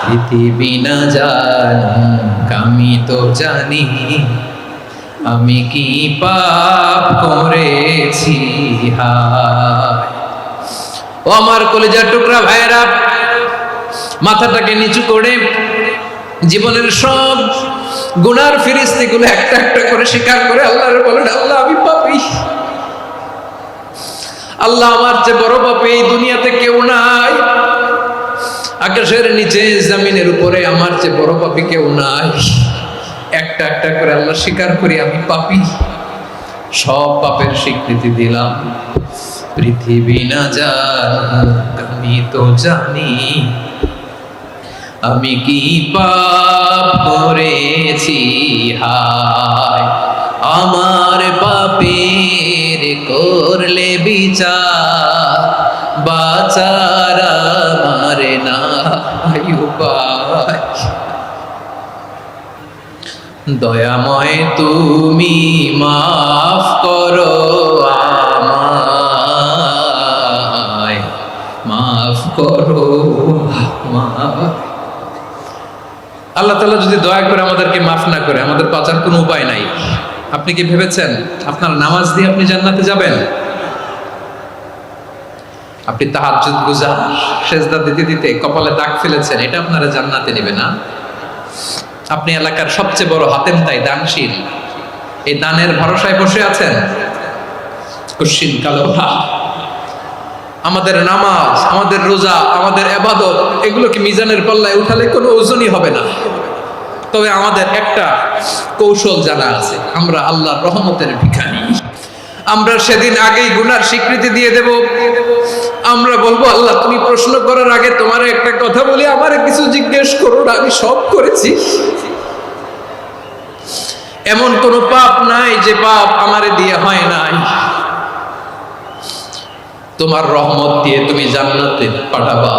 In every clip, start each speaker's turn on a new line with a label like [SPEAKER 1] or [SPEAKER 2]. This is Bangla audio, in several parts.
[SPEAKER 1] পৃথিবী না জানুক আমি তো জানি আমি কি পাপ করেছি হায়। ও আমার কলিজার টুকরা ভাইরা, মাথাটাকে নিচু করে জীবনের সব গুনার ফিরিস্তিগুলো একটা একটা করে স্বীকার করে আল্লাহর বলেন, আল্লাহ আমি পাপী, আল্লাহ আমার চেয়ে বড় পাপী এই দুনিয়াতে কেউ নাই, আকাশের নিচে জমিনের উপরে আমার চেয়ে বড় পাপী কেউ নাই। একটা একটা করে আল্লাহ স্বীকার করি আমি পাপী, সব পাপের স্বীকৃতি দিলাম। পৃথিবী না জানুক আমি তো জানি আমি কি পাপ করেছি হায়। আমার পাপের করলে বিচার, বাঁচার আমার নাই উপায়। দয়াময় তুমি মাফ করো আমায়, মাফ করো আমায়। আল্লাহ তাআলা যদি দয়া করে আমাদেরকে মাফ না করে, আমাদের বাঁচার কোনো উপায় নাই। আপনি কি ভেবেছেন আপনার নামাজ দিয়ে আপনি জান্নাতে যাবেন? আপনি তাহাজ্জুদ গুজার, সেজদা দিতে দিতে কপালে দাগ ফেলেছেন, এটা আপনারা জান্নাতে নেবে না। আপনি এলাকার সবচেয়ে বড় হাতেম তাই দানশীল, এই দানের ভরসায় বসে আছেন, কুশ্চিন কালো আমাদের নামাজ, আমাদের রোজা, আমাদের ইবাদত, এগুলোকে মিজানের পাল্লায় উঠালে কোনো ওজনই হবে না। তবে আমাদের একটা কৌশল জানা আছে, আমরা আল্লাহর রহমতের ভিখারি। আমরা সেদিন আগেই গুনার স্বীকৃতি দিয়ে দেব। আমরা বলবো, আল্লাহ তুমি প্রশ্ন করার আগে তোমার একটা কথা বলি, আমার কিছু জিজ্ঞেস করো না, আমি সব করেছি। এমন কোন পাপ নাই যে পাপ আমারে দিয়ে হয় নাই। তোমার রহমত দিয়ে তুমি জান্নাতে পাঠাবা,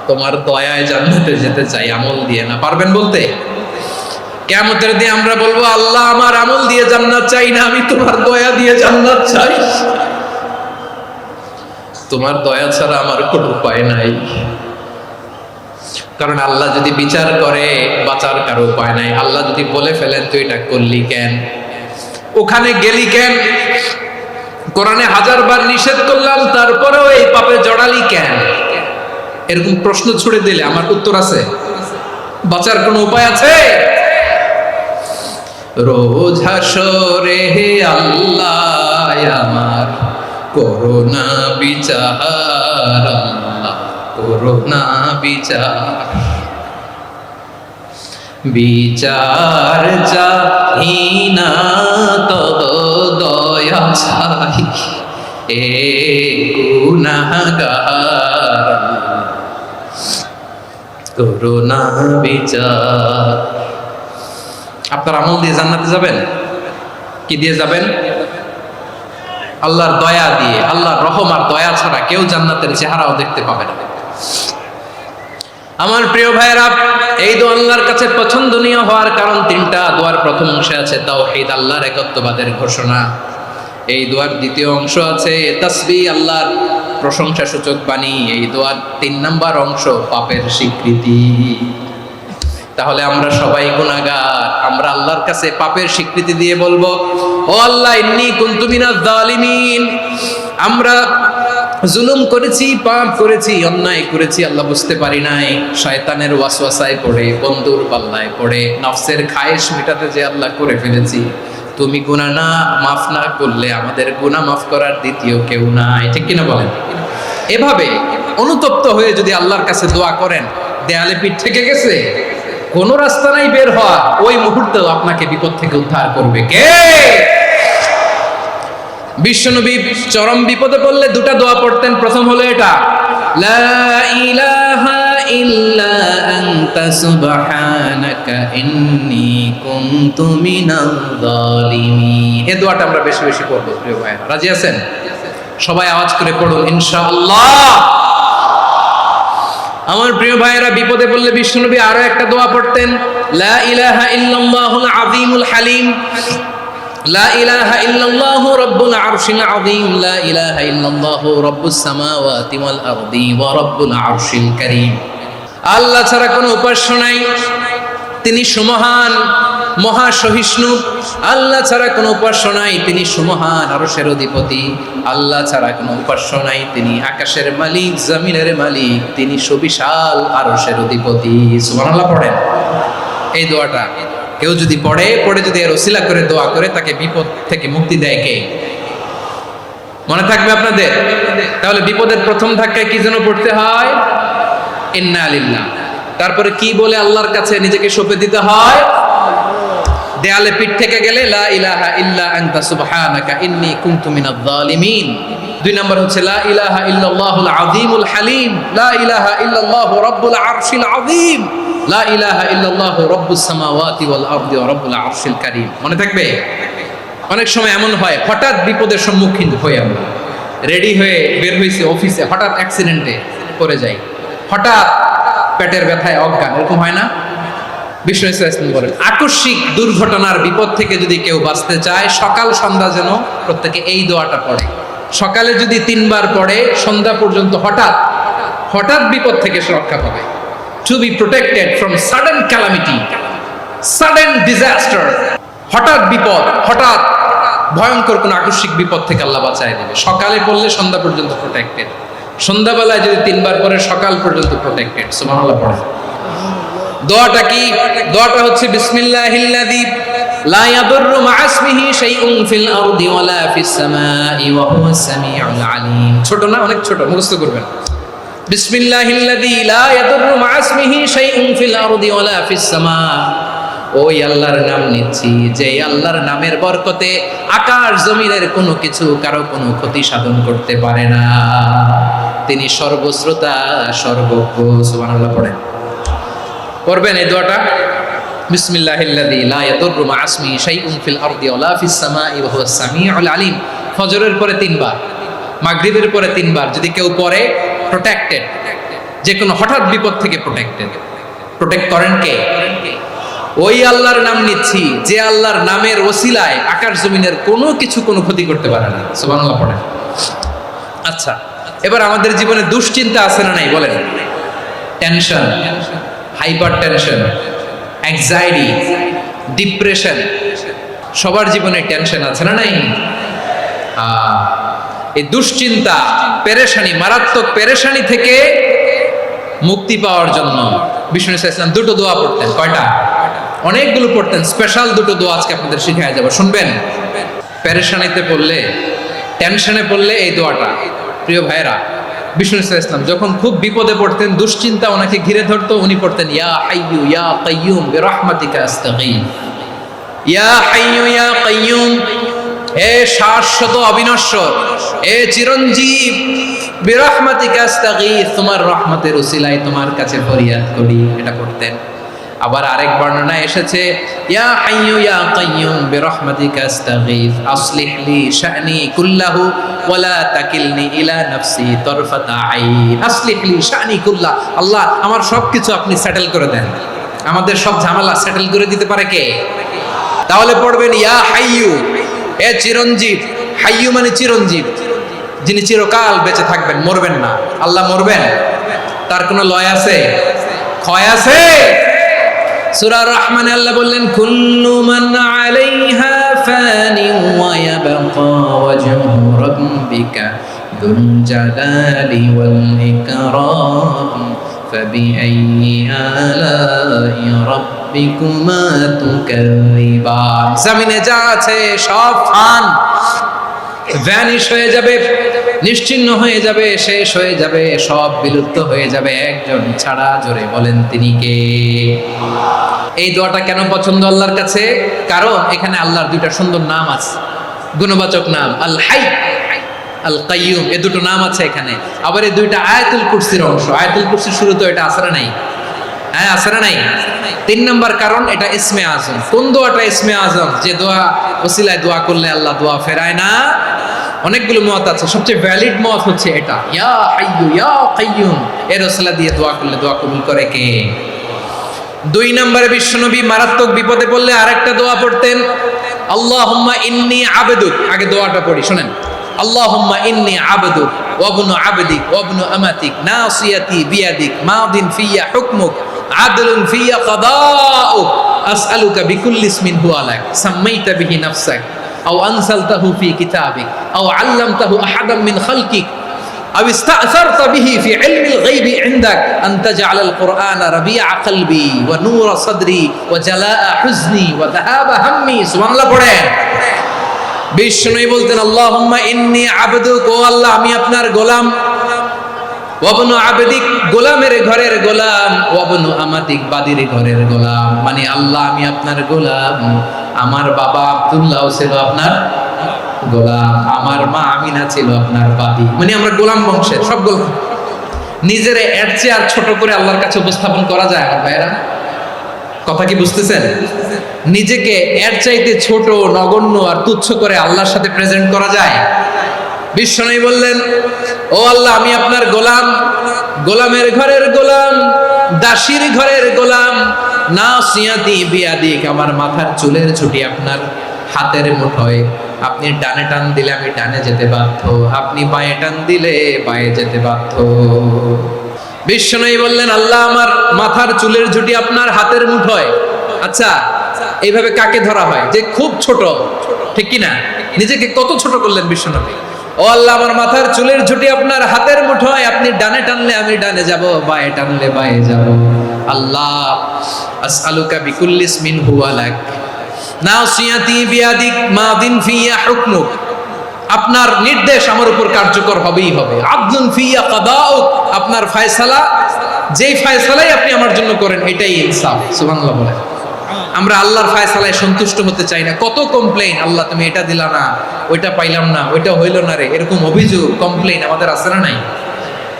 [SPEAKER 1] তোমার দয়ায় জান্নাতে যেতে চাই, আমল দিয়ে না। পারবেন বলতে? কিয়ামতের দিন আমরা বলবো, আল্লাহ আমার আমল দিয়ে জান্নাত চাই না, আমি তোমার দয়া দিয়ে জান্নাত চাই। তোমার দয়া ছাড়া আমার কোনো উপায় নাই। কারণ আল্লাহ যদি বিচার করে, বাঁচার কারো উপায় নাই। আল্লাহ যদি বলে ফেলেন তুই এটা করলি কেন, ওখানে গেলি কেন, কোরআনে 1000 বার নিষেধ করলাম তারপরেও এই পাপে জড়ালি কেন, এরকম প্রশ্ন ছুড়ে দিলে আমার উত্তর আছে? বাঁচার কোনো উপায় আছে? রোজ হাসরে হে আল্লাহ আমার করোনা বিচার, আল্লাহ করোনা বিচার। বিচার চাহি না তব দয়া চাই, এ গুনাহগার করোনা বিচার। আপনার আমল দিয়ে জান্নাতে যাবেন? কি দিয়ে যাবেন? আল্লাহর দয়া দিয়ে। আল্লাহর রহম আর দয়া ছাড়া কেউ জান্নাতের চেহারাও দেখতে পাবে না। আমার প্রিয় ভাইয়েরা, এই দোয়া আল্লাহর কাছে পছন্দনীয় হওয়ার কারণ 3টা। দোয়ার প্রথম অংশে আছে তাওহীদ, আল্লাহর একত্ববাদের ঘোষণা। এই দোয়ার দ্বিতীয় অংশ আছে তাসবিহ, আল্লাহর প্রশংসা সূচক বাণী। এই দোয়ার 3 নাম্বার অংশ পাপের স্বীকৃতি। তাহলে আমরা সবাই গুনাহগার, আমরা আল্লাহর কাছে পাপের স্বীকৃতি দিয়ে বলবো, ও আল্লাহ ইন্নী কুনতু মিনাজ জালিমিন, আমরা জুলুম করেছি, পাপ করেছি, অন্যায় করেছি, আল্লাহ বুঝতে পারি নাই, শয়তানের ওয়াসওয়াসায় পড়ে, বন্ধুর পাল্লায় পড়ে, নফসের খায়েশ মেটাতে যে আল্লাহ করে ফেলেছি। তুমি গুনাহ না মাফ না করলে আমাদের গুনাহ মাফ করার দ্বিতীয় কেউ নাই, ঠিক কিনা বলেন? এভাবে অনুতপ্ত হয়ে যদি আল্লাহর কাছে দোয়া করেন, দেয়ালে পিঠ থেকে গেছে, কোনো রাস্তা নাই বের হওয়া, ওই মুহূর্তেও আপনাকে বিপদ থেকে উদ্ধার করবে কে? বিশ্বনবী চরম বিপদে পড়লে 2টা দোয়া পড়তেন। প্রথম হলো এটা, লা ইলাহা ইল্লা আনতা সুবহানাকা ইন্নী কুনতু মিনাল জালিমিন। এই দোয়াটা আমরা বেশি বেশি পড়ব প্রিয় ভাইরা। রাজি আছেন? সবাই আওয়াজ করে পড়ুন ইনশাআল্লাহ। আমার প্রিয় ভাইয়েরা, বিপদে পড়লে বিশ্বনবী আরো একটা দোয়া পড়তেন, লা ইলাহা ইল্লাল্লাহুল আযীমুল হালিম, লা ইলাহা ইল্লাল্লাহু রাব্বুল আরশিল আযীম, লা ইলাহা ইল্লাল্লাহু রাব্বুস সামাওয়াতি ওয়াল আরদি ওয়া রাব্বুল আরশিল কারীম। আল্লাহ ছাড়া কোনো উপাস্য নাই, তিনি সুমহান মহাসহিষ্ণু। আল্লাহ ছাড়া কোনো উপাস্য নাই, তিনি সুমহান আরশের অধিপতি। আল্লাহ ছাড়া কোনো উপাস্য নাই, তিনি আকাশের মালিক জমিনের মালিক, তিনি সুবিশাল আরশের অধিপতি। সুবহানাল্লাহ পড়েন। এই দোয়াটা কেউ যদি পড়ে যদি এর ওসিলা করে দোয়া করে, তাকে বিপদ থেকে মুক্তি দেয় কে? মনে থাকবে আপনাদের? তাহলে বিপদের প্রথম ধাক্কায় কি যেন পড়তে হয়? ইন্না লিল্লাহ। তারপরে কি বলে আল্লাহর কাছে নিজেকে সঁপে দিতে হয়? দেয়ালে পিঠ থেকে গেলে লা ইলাহা ইল্লা আনতা সুবহানাকা ইন্নী কুনতু মিনাজ জালিমিন। 2 নম্বর হচ্ছে লা ইলাহা ইল্লাল্লাহুল আযীমুল হালিম, লা ইলাহা ইল্লাল্লাহু রাব্বুল আরশিল আযীম, লা ইলাহা ইল্লাল্লাহু রাব্বুস সামাওয়াতি ওয়াল আরদি ওয়া রাব্বুল আরশিল কারীম। মনে থাকবে? অনেক সময় এমন হয়, হঠাৎ বিপদের সম্মুখীন হই আমরা, রেডি হয়ে বের হইছি অফিসে, হঠাৎ অ্যাক্সিডেন্টে পড়ে যাই, হঠাৎ পেটের ব্যথায় অজ্ঞান, এরকম হয় না? বিষ্ণু ইসলাম বলেন, আকস্মিক দুর্ঘটনার বিপদ থেকে যদি কেউ বাঁচতে চায়, সকাল সন্ধ্যা যেন প্রত্যেকে এই দোয়াটা পড়ে। সকালে যদি 3 বার পড়ে, সন্ধ্যা পর্যন্ত হঠাৎ বিপদ থেকে সে রক্ষা পাবে। To be protected from sudden calamity, sudden disaster. হঠাৎ বিপদ, হঠাৎ ভয়ঙ্কর কোন আকস্মিক বিপদ থেকে আল্লাহ বাঁচায় দেবে। সকালে পড়লে সন্ধ্যা পর্যন্ত প্রোটেক্টেড, সন্ধ্যাবেলায় যদি 3 বার পরে সকাল পর্যন্ত প্রোটেক্টেড। সুবহানাল্লাহ পড়ে। দোয়াটা কি? দোয়াটা হচ্ছে বিসমিল্লাহিল্লাযী লা ইয়াদুররু মা ইসমিহি শাইউন ফিল আরদি ওয়ালা ফিস সামাই ওয়া হুয়াস সামিউল আলিম। ছোট না? অনেক ছোট, মুখস্থ করবেন। বিসমিল্লাহিল্লাযী লা ইয়াদুররু মা ইসমিহি শাইউন ফিল আরদি ওয়ালা ফিস সামা। ওই আল্লাহর নাম নিচ্ছি, যে আল্লাহর নামের বরকতে আকাশ জমিনের কোনো কিছু কারো কোনো ক্ষতি সাধন করতে পারে না। তিনি সর্বশ্রোতা সর্বজ্ঞ। সুবহানাল্লাহ পড়েন। পড়বেন এই দোয়াটা, বিসমিল্লাহিল্লাযী লা ইয়াদুররু মা ইসমিহি শাইউন ফিল আরদি ওয়ালা ফিস সামাই ওয়া হুয়াস সামিউল আলিম। ফজরের পরে 3 বার, মাগরিবের পরে 3 বার যদি কেউ পড়ে, প্রোটেক্টেড, যে কোনো হঠাৎ বিপদ থেকে প্রোটেক্ট করেন কে? ওই আল্লাহর নাম নিচ্ছি, যে আল্লাহর নামের ওসিলায় আকাশ জমিনের কোনো কিছু কোনো ক্ষতি করতে পারে না। সুবহানাল্লাহ পড়েন। আচ্ছা, এবার আমাদের জীবনে দুশ্চিন্তা আছে না নাই বলেন? Tension, hyper tension, anxiety, depression, সবার জীবনে টেনশন আছে না নাই? এই দুশ্চিন্তা, পেরেশানি, মারাত্মক পেরেশানি থেকে মুক্তি পাওয়ার জন্য বিষ্ণু ইসলাম 2টো দোয়া পড়তেন। কয়টা? অনেকগুলো পড়তেন। স্পেশাল 2টো দোয়া আজকে আপনাদের শিখায় যাব, শুনবেন? পেরেশানিতে পড়লে, টেনশনে পড়লে এই দোয়াটা। প্রিয় ভাইরা, বিষ্ণু ইসলাম যখন খুব বিপদে পড়তেন, দুশ্চিন্তা ওনাকে ঘিরে ধরতো, উনি পড়তেন ইয়া হাইয়ু ইয়া কাইয়ুম বিরহমাতিকা আস্তাগীথ। ইয়া হাইয়ু ইয়া কাইয়ুম, হে শাশ্বত অবিনশ্বর, হে চিরঞ্জীব, বিরহমাতিকা আস্তাগীথ, তোমার রহমতের উসিলায় তোমার কাছে ফরিয়াদ করি। এটা পড়তেন। আবার আরেক বর্ণনায় এসেছে ইয়া হাইয়ু ইয়া কাইয়ুম বিরহমাতিকা আস্তাগীথ আসলিহ লি শা'নি কুল্লাহু ওয়া লা তাকিলনি ইলা নাফসি তারফাতা আইন। আসলিহ লি শা'নি কুল্লাহ, আল্লাহ আমার সবকিছু আপনি সেটেল করে দেন। আমাদের সব ঝামেলা সেটেল করে দিতে পারে কে? তাহলে পড়বেন ইয়া হাইয়ু, হে চিরঞ্জীব। হাইয়ু মানে চিরঞ্জীব, যিনি চিরকাল বেঁচে থাকবেন, মরবেন না। আল্লাহ মরবেন? তার কোনো লয় আছে? ক্ষয় আছে? সূরা রহমানে আল্লাহ বললেন কুল্লু মান আলাইহা ফানি ওয়া ইয়াবকা ওয়াজহু রাব্বিকা যুল জালালি ওয়াল ইকরাম ফাবিআইয়ি আলাই রাব্বিকুমা তুকাযিবান। জমিনে যা আছে সব ভ্যানিশ হয়ে যাবে, নিশ্চিহ্ন হয়ে যাবে, শেষ হয়ে যাবে, সব বিলুপ্ত হয়ে যাবে, একজন ছাড়া। জোরে বলেন তিনি কে? এই দোয়াটা কেন পছন্দ আল্লাহর কাছে? কারণ এখানে আল্লাহর 2টা সুন্দর নাম আছে, গুণবাচক নাম, আল হাই, আল কাইয়ুম। এই 2টো নাম আছে এখানে। আবার এই 2টা আয়াতুল কুরসির অংশ। আয়াতুল কুরসির শুরু তো এটা আছে না নাই? হ্যাঁ, আছে না নাই? 3 নম্বর কারণ, এটা ইসমে আজম। কোন দোয়াটা ইসমে আজম? যে দোয়া ওসিলায় দোয়া করলে আল্লাহ দোয়া ফেরায় না। অনেকগুলো মত আছে, সবচেয়ে ভ্যালিড মত হচ্ছে এটা, ইয়া হাইয়ু ইয়া কাইয়ুম। এর ওসিলা দিয়ে দোয়া করলে দোয়া কবুল করে কে? 2 নম্বরে বিশ্বনবী মারাত্মক বিপদে পড়লে আরেকটা দোয়া পড়তেন, আল্লাহুম্মা ইন্নী আবদুক। আগে দোয়াটা পড়ি, শুনেন। আল্লাহুম্মা ইন্নী আবদুক ওয়া ইবনু আবদিক ওয়া ইবনু আমাতিক নাসিয়াতি বিয়াদিক মাদিন ফিয়া হুকমুক আদলুন ফিয়া কাদাউক আসআলুকা বিকুল্লি ইসমিন হুয়া লাক সাম্মাইতা বিহি নাফসাক আও আনসালতাহু ফি কিতাবিক আও আল্লামতাহু আহাদাম মিন খালকিক أو استأثرت به في علم الغيب عندك أن تجعل القرآن ربيع قلبي ونور صدري وجلاء حزني وذهاب همي سبحان الله পড়েন বিষ্ণু বলতেন আল্লাহুম্মা ইন্নী আবদুক ও আল্লাহ আমি আপনার গোলাম ওয়াবনু আবদিক গোলামের ঘরের গোলাম ওয়াবনু আমাতিক বাদির ঘরের গোলাম মানে আল্লাহ আমি আপনার গোলাম আমার বাবা আব্দুল্লাহ ছিল আপনার গোলাম আমার মা আমিনা ছিল আপনার বাদী মানে আমরা গোলাম বংশের সব গোলাম নিজের এর চেয়ে আর ছোট করে আল্লাহর কাছে উপস্থাপন করা যায় আমার ভাইরা কথা কি বুঝতেছেন নিজেকে এর চাইতে ছোট নগণ্য আর তুচ্ছ করে আল্লাহর সাথে প্রেজেন্ট করা যায় বিশ্বনবী বললেন ও আল্লাহ আমি আপনার গোলাম গোলামের ঘরের গোলাম দাসীর ঘরের গোলাম নাসিয়াতি বিয়াদিক আমার মাথার চুলের ছুটি আপনার হাতের মুঠোয় আপনি ডানে টান দিলে আমি ডানে যেতে বাধ্য আপনি বাঁয়ে টান দিলে বাঁয়ে যেতে বাধ্য বিশ্বনবী বললেন আল্লাহ আমার মাথার চুলের ঝুঁটি আপনার হাতের মুঠোয় আচ্ছা এইভাবে কাকে ধরা হয় যে খুব ছোট ঠিক কি না নিজেকে কত ছোট করলেন বিশ্বনবী ও আল্লাহ আমার মাথার চুলের ঝুঁটি আপনার হাতের মুঠোয় আপনি ডানে টানলে আমি ডানে যাব বাঁয়ে টানলে বাঁয়ে যাব আল্লাহ আসআলুকা বিকুল্লি ইসমিন হুয়া লাক নাসিয়াতি বিয়াদিক মাদিন ফিয়া হুকমুক আপনার নির্দেশ আমার উপর কার্যকর হবেই হবে আদলুন ফিয়া কাদাউক আপনার ফয়সালা যেই ফয়সালাই আপনি আমার জন্য করেন এটাই ইনসাফ সুবহানাল্লাহ বলেন আমরা আল্লাহর ফয়সালায় সন্তুষ্ট হতে চাই না কত কমপ্লেইন আল্লাহ তুমি এটা দিলা না ওইটা পাইলাম না ওইটা হইল না রে এরকম অভিযোগ কমপ্লেইন আমাদের আছে না নাই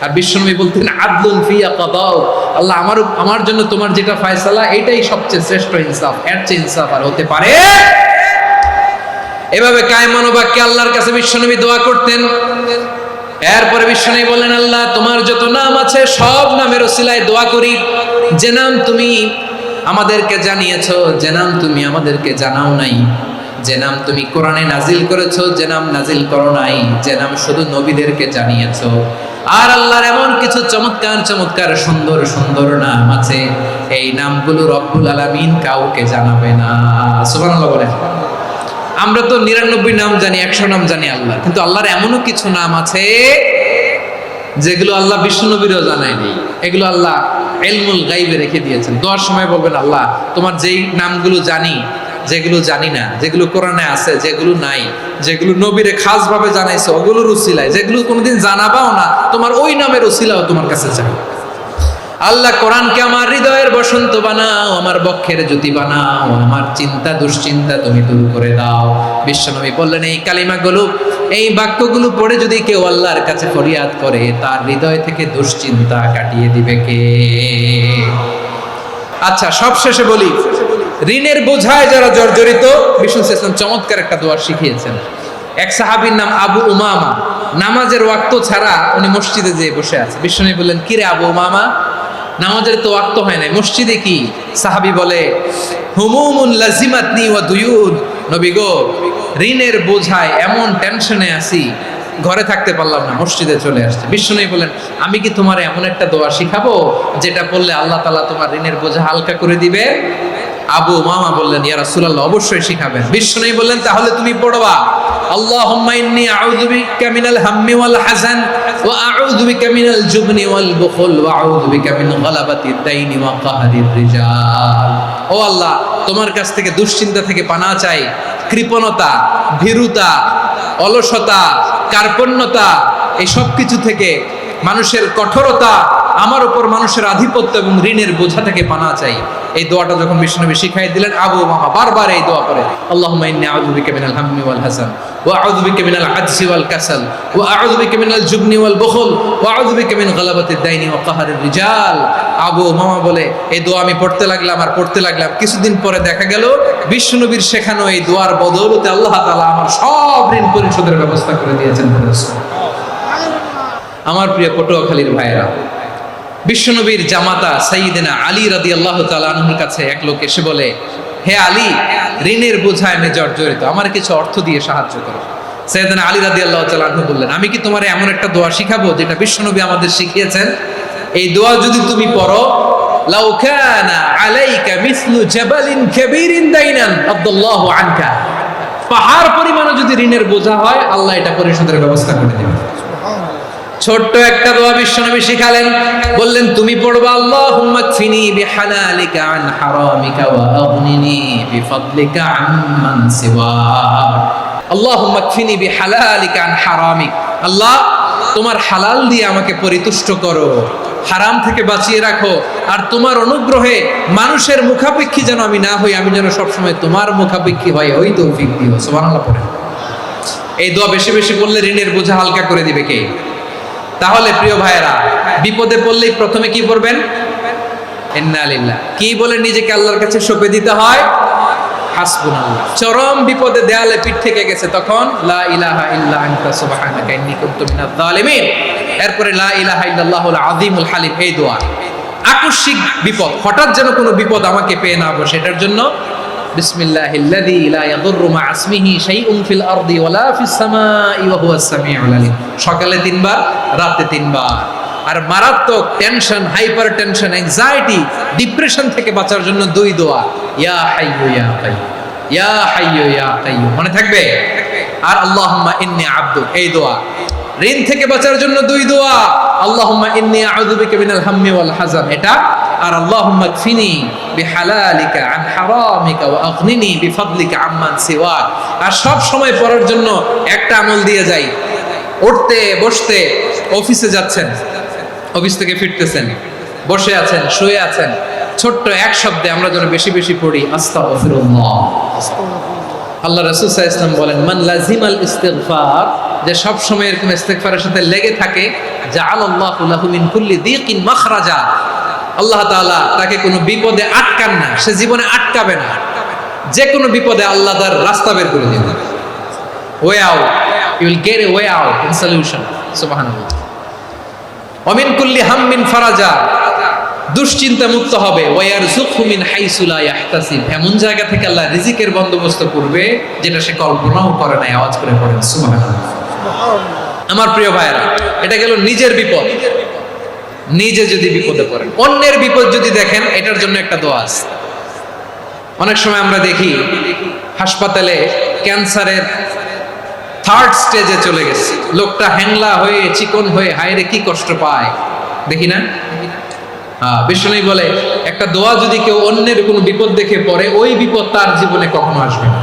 [SPEAKER 1] আর বিশ্বনবী বলতেন আদলুন ফিয়া কাদাউক আল্লাহ আমার জন্য তোমার যেটা ফয়সালা এটাই সবচেয়ে শ্রেষ্ঠ ইনসাফ এর চেয়ে ইনসাফ আর হতে পারে এভাবে কায় মনোবাক্যে আল্লাহর কাছে বিশ্বনবী দোয়া করতেন এরপরে বিশ্বনবী বললেন আল্লাহ তোমার যত নাম আছে সব নামের ওসিলায় দোয়া করি যে নাম তুমি আমাদেরকে জানিয়েছো যে নাম তুমি আমাদেরকে জানাও নাই যে নাম তুমি কোরআনে নাজিল করেছো যে নাম নাজিল করো নাই যে নাম শুধু নবীদেরকে জানিয়েছো আর আল্লাহর এমন কিছু চমৎকার চমৎকার সুন্দর সুন্দর নাম আছে এই নামগুলো রব্বুল আলামিন কাউকে জানাবে না সুবহানাল্লাহ বলেন আমরা তো 99 নাম জানি 100 নাম জানি আল্লাহ কিন্তু আল্লাহর এমনও কিছু নাম আছে যেগুলো আল্লাহ বিশ্বনবীরও জানায়নি এগুলো আল্লাহ ইলমুল গায়বে রেখে দিয়েছেন দোয়ার সময় বলবেন আল্লাহ তোমার যেই নামগুলো জানি যেগুলো জানি না যেগুলো কোরআনে আছে যেগুলো নাই যেগুলো নবীরে খাস ভাবে জানাইছো ওগুলোর উসিলায় যেগুলো কোনোদিন জানাবাও না তোমার ওই নামের উসিলাও তোমার কাছে চাই আল্লাহ কোরআনকে আমার হৃদয়ের বসন্ত বানাও আমার বক্ষের জ্যোতি বানাও আমার চিন্তা দুশ্চিন্তা তুমি দূর করে দাও বিশ্বনবী বললেন এই কালিমাগুলো এই বাক্যগুলো পড়ে যদি কেউ আল্লাহর কাছে ফরিয়াদ করে তার হৃদয় থেকে দুশ্চিন্তা কাটিয়ে দিবে কে আচ্ছা সব শেষে বলি ঋণের বোঝায় যারা জর্জরিত বিষ্ণু ইসলাম চমৎকার একটা দোয়া শিখিয়েছেন এক সাহাবীর নাম আবু উমামা নামাজের ওয়াক্ত ছাড়া উনি মসজিদে যেয়ে বসে আছে বিষ্ণু বললেন কিরে আবু উমামা নামাজের তো ওয়াক্ত হয় না মসজিদে কি সাহাবী বলে হুমুমুন লাজিমাতনি ওয়া দুয়ুন নবী গো ঋণের বোঝায় এমন টেনশনে আছি ঘরে থাকতে পারলাম না মসজিদে চলে আসছে বিশ্বনবী বলেন আমি কি তোমার এমন একটা দোয়া শিখাবো যেটা বললে আল্লাহ তাআলা তোমার ঋণের বোঝা হালকা করে দিবে আবু উমামা বললেন ইয়া রাসূলুল্লাহ অবশ্যই শিখাবেন বিশ্বনবী বললেন তাহলে তুমি পড়বা আল্লাহুম্মা ইন্নী আউযু বিকা মিনাল হাম্মি ওয়াল হাযান ওয়া আউযু বিকা মিনাল জুবনি ওয়াল বুখল ওয়া আউযু বিকা মিন গালাবাতিদ দাইনি ওয়া কাহরির রিজাল ও আল্লাহ তোমার কাছ থেকে দুশ্চিন্তা থেকে পানাহ চাই কৃপণতা ভীরুতা অলসতা কার্পণ্যতা এই সব কিছু থেকে মানুষের কঠোরতা আমার উপর মানুষের আধিপত্য এবং ঋণের বোঝা থেকে পানাহ চাই এই দোয়াটা যখন বিশ্বনবী শিখাই দিলেন আবু উমামা বারবার এই দোয়া করে আল্লাহুম্মা ইন্নী আউযু বিকা মিনাল হাম্মি ওয়াল হাযান ওয়া আউযু বিকা মিনাল আজজি ওয়াল কাসাল ওয়া আউযু বিকা মিনাল জুবনি ওয়াল বুখল ওয়া আউযু বিকা মিন গালাবাতিদ দাইনি ওয়া কাহরির রিজাল আবু উমামা বলে এই দোয়া আমি পড়তে লাগলাম কিছুদিন পরে দেখা গেল বিশ্বনবীর শেখানো এই দোয়ার বদৌলতে আল্লাহ তাআলা আমার সব ঋণ পরিশোধের ব্যবস্থা করে দিয়েছেন আমার প্রিয় পটুয়াখালীর ভাইয়েরা বিশ্বনবীর জামাতা সাইয়্যিদিনা আলী রাদিয়াল্লাহু তাআলা আনহুর কাছে এক লোক এসে বলে হে আলী ঋণের বোঝায় আমি জর্জরিত আমার কিছু অর্থ দিয়ে সাহায্য করো সাইয়েদনা আলী রাদিয়াল্লাহু তাআলা আনহু বললেন, আমি কি তোমার এমন একটা দোয়া শিখাবো যেটা বিশ্বনবী আমাদের শিখিয়েছেন? এই দোয়া যদি তুমি পড়ো, লাউ কানা আলাইকা মিসলু জাবালিন কাবীরিন দাইনান আব্দুল্লাহু আনকা, পাহাড় পরিমাণ যদি ঋণের বোঝা হয়, আল্লাহ এটা পরিশোধের ব্যবস্থা করে দেবেন। ছোট্ট একটা দোয়া বিশ্বনবী শিখালেন, বললেন তুমি পড়বা, আল্লাহুম্মা কফিনি বিহালালিকা আন হারামিকা ওয়া আগনিনি বিফাদলিকা আম্মান সিওয়াক। আল্লাহুম্মা কফিনি বিহালালিকা আন হারামিক, আল্লাহ তোমার হালাল দিয়ে আমাকে পরিতুষ্ট করো, হারাম থেকে বাঁচিয়ে রাখো, আর তোমার অনুগ্রহে মানুষের মুখাপেক্ষী যেন আমি না হই, আমি যেন সবসময় তোমার মুখাপেক্ষী হই, ওই তৌফিক দিও। সুবহানাল্লাহ পড়ে। এই দোয়া বেশি বেশি বললে ঋণের বোঝা হালকা করে দিবে কে? তাহলে প্রিয় ভাইয়েরা, বিপদে পড়লেই প্রথমে কি পড়বেন? ইন্না লিল্লাহ। কি বলে নিজেকে আল্লাহর কাছে সঁপে দিতে হয়? হাসবুনাল্লাহ। চরম বিপদে দেয়ালে পিঠ থেকে গেছে, তখন লা ইলাহা ইল্লা আনতা সুবহানাকা ইন্নী কুনতু মিনাজ জালিমিন। এরপরে লা ইলাহা ইল্লাল্লাহুল আযীমুল হালিম, এই দোয়া। আকস্মিক বিপদ, হঠাৎ যেন কোনো বিপদ আমাকে পেয়ে না বসে, এটার জন্য বিসমিল্লাহিল্লাযী লা ইয়াদুররু মা ইসমিহি শাইউন ফিল আরদি ওয়ালা ফিস সামাই ওয়া হুয়াস সামিউল আলিম। সকালে 3 বার, রাতে 3 বার। আর মারাত্মক tension, hyper tension, anxiety, depression থেকে বাঁচার জন্য 2 দোয়া, ইয়া হাইয়্যু ইয়া কাইয়্যুম, ইয়া হাইয়্যু ইয়া কাইয়্যুম, মনে থাকবে? আর আল্লাহুম্মা ইন্নী আবদুক, এই দোয়া। ঋণ থেকে বাঁচার জন্য 2 দোয়া, আল্লাহুম্মা ইন্নী আউযু বিকা মিনাল হাম্মি ওয়াল হাযান, এটা। আর আল্লাহুম্মা কফিনি বিহালালিকা আন হারামিকা ওয়া আগনিনি বিফাদলিকা আম্মান সিওয়াক। আর সব সময় পড়ার জন্য একটা আমল দিয়ে যাই, উঠতে বসতে, অফিসে যাচ্ছেন, অফিস থেকে ফিরতেছেন, বসে আছেন, শুয়ে আছেন, ছোট্ট এক শব্দে আমরা যেন বেশি বেশি পড়ি আস্তাগফিরুল্লাহ। আল্লাহ রাসূল সাল্লাল্লাহু আলাইহি ওয়াসাল্লাম বলেন, মান লাজিমাল ইস্তিগফার, যে সব সময় এরকম ইস্তিগফারের সাথে লেগে থাকে, জাআলাল্লাহু লাহু মিন কুল্লি দিকিন মাখরাজা, আল্লাহ তাআলা তাকে কোনো বিপদে আটকান না, সে জীবনে আটকাবে না, যে কোনো বিপদে আল্লাহ তার রাস্তা বের করে দিবেন। Way out, you will get a way out in solution. সুবহানাল্লাহ। ওয়া মিন কুল্লি হাম্মিন ফারাজা, দুশ্চিন্তা মুক্ত হবে। ওয়া ইয়ারযুকহু মিন হাইসু লা ইয়াহতাসিব, এমন জায়গা থেকে আল্লাহ রিজিকের বন্দোবস্ত করবে যেটা সে কল্পনাও করে না। আওয়াজ করে পড়েন সুবহানাল্লাহ। আমার প্রিয় ভাইরা, এটা গেল নিজের বিপদ। নিজে যদি বিপদে পড়েন, অন্যের বিপদ যদি দেখেন, এটার জন্য একটা দোয়া আছে। অনেক সময় আমরা দেখি হাসপাতালে ক্যান্সারের 3rd স্টেজে চলে গেছে, লোকটা হ্যাংলা হয়ে, চিকন হয়ে, হায়রে কি কষ্ট পায়, দেখি না? বিষ্ণু বলে, একটা দোয়া যদি কেউ অন্যের কোনো বিপদ দেখে পড়ে, ওই বিপদ তার জীবনে কখনো আসবে না।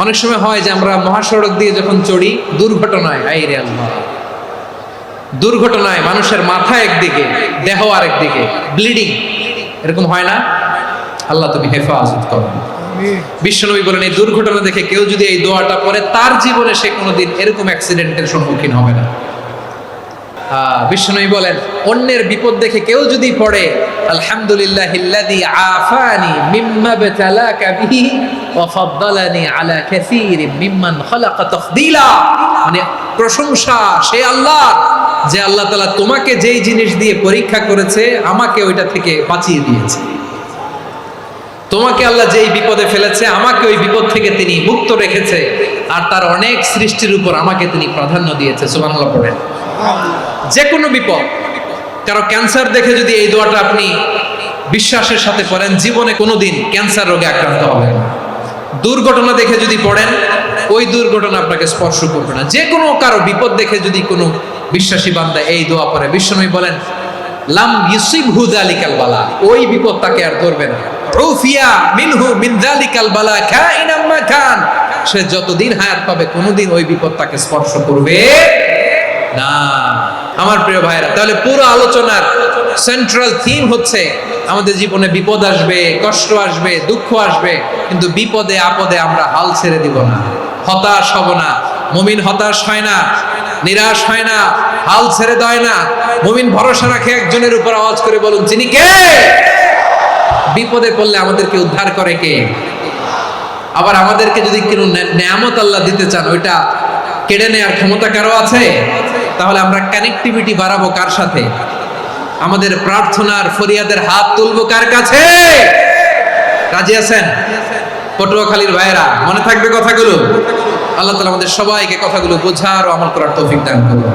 [SPEAKER 1] অনেক সময় হয় যে আমরা মহাসড়ক দিয়ে যখন চড়ি, দুর্ঘটনায়, হায়রে আল্লাহ, দুর্ঘটনায় মানুষের মাথা একদিকে, দেহ আরেকদিকে, ব্লিডিং, এরকম হয় না? আল্লাহ তুমি হেফাজত করো। বিশ্বনবী বলেন, এই দুর্ঘটনা দেখে কেউ যদি এই দোয়াটা পড়ে, তার জীবনে সে কোনোদিন এরকম অ্যাক্সিডেন্টের সম্মুখীন হবে না। বিশ্বনবী বলেন, অন্যের বিপদ দেখে কেউ যদি পড়ে, আলহামদুলিল্লাহিল্লাযী আফানি মিম্মা বাতালাকা বিহি ওয়া ফাদ্দালানি আলা কাসীরিন মিম্মান খালাকা তাফদীলা, মানে প্রশংসা সে আল্লাহ, যে আল্লাহ তাআলা তোমাকে যেই জিনিস দিয়ে পরীক্ষা করেছে, আমাকে ওইটা থেকে বাঁচিয়ে দিয়েছে। তোমাকে আল্লাহ যেই বিপদে ফেলেছে, আমাকে ওই বিপদ থেকে তিনি মুক্ত রেখেছে, আর তার অনেক সৃষ্টির উপর আমাকে তিনি প্রাধান্য দিয়েছে। সুবহানাল্লাহ পড়েন। যে কোনো বিপদ, কারো ক্যান্সার দেখে যদি এই দোয়াটা আপনি বিশ্বাসের সাথে পড়েন, জীবনে কোনোদিন ক্যান্সার রোগে আক্রান্ত হবেন না। দুর্ঘটনা দেখে যদি পড়েন, ওই দুর্ঘটনা আপনাকে স্পর্শ করবে না। যে কোনো কারো বিপদ দেখে যদি কোনো বিশ্বাসী বান্দা এই দোয়া পড়ে, বিশ্বনবী বলেন, লাম ইউসিবহু যালিকাল বালা, ওই বিপদ তাকে আর ধরবে না। উফিয়া মিনহু মিন যালিকাল বালা কাইনাম মা কান, সে যতদিন হায়াত পাবে কোনোদিন ওই বিপদ তাকে স্পর্শ করবে না। আমার প্রিয় ভাইরা, তাহলে পুরো আলোচনার সেন্ট্রাল থিম হচ্ছে, আমাদের জীবনে বিপদ আসবে, কষ্ট আসবে, দুঃখ আসবে, কিন্তু বিপদে আপদে আমরা হাল ছেড়ে দিব না, হতাশ হব না। মুমিন হতাশ হয় না, নিরাশ হয় না, হাল ছেড়ে দেয় না। মুমিন ভরসা রাখে একজনের উপর। আওয়াজ করে বলুন, যিনি কে? বিপদে পড়লে আমাদেরকে উদ্ধার করে কে? আবার আমাদেরকে যদি কোনো নেয়ামত আল্লাহ দিতে চান, ওইটা কেড়ে নেওয়ার ক্ষমতা কারো আছে? তাহলে আমরা কানেক্টিভিটি বাড়াবো কার সাথে? আমাদের প্রার্থনার ফরিয়াদের হাত তুলবো কার কাছে? রাজি আছেন? পটুয়াখালীর ভাইয়েরা, মনে থাকবে কথাগুলো? আল্লাহ তাআলা আমাদের সবাইকে কথাগুলো বোঝার ও আমল করার তৌফিক দান করুন।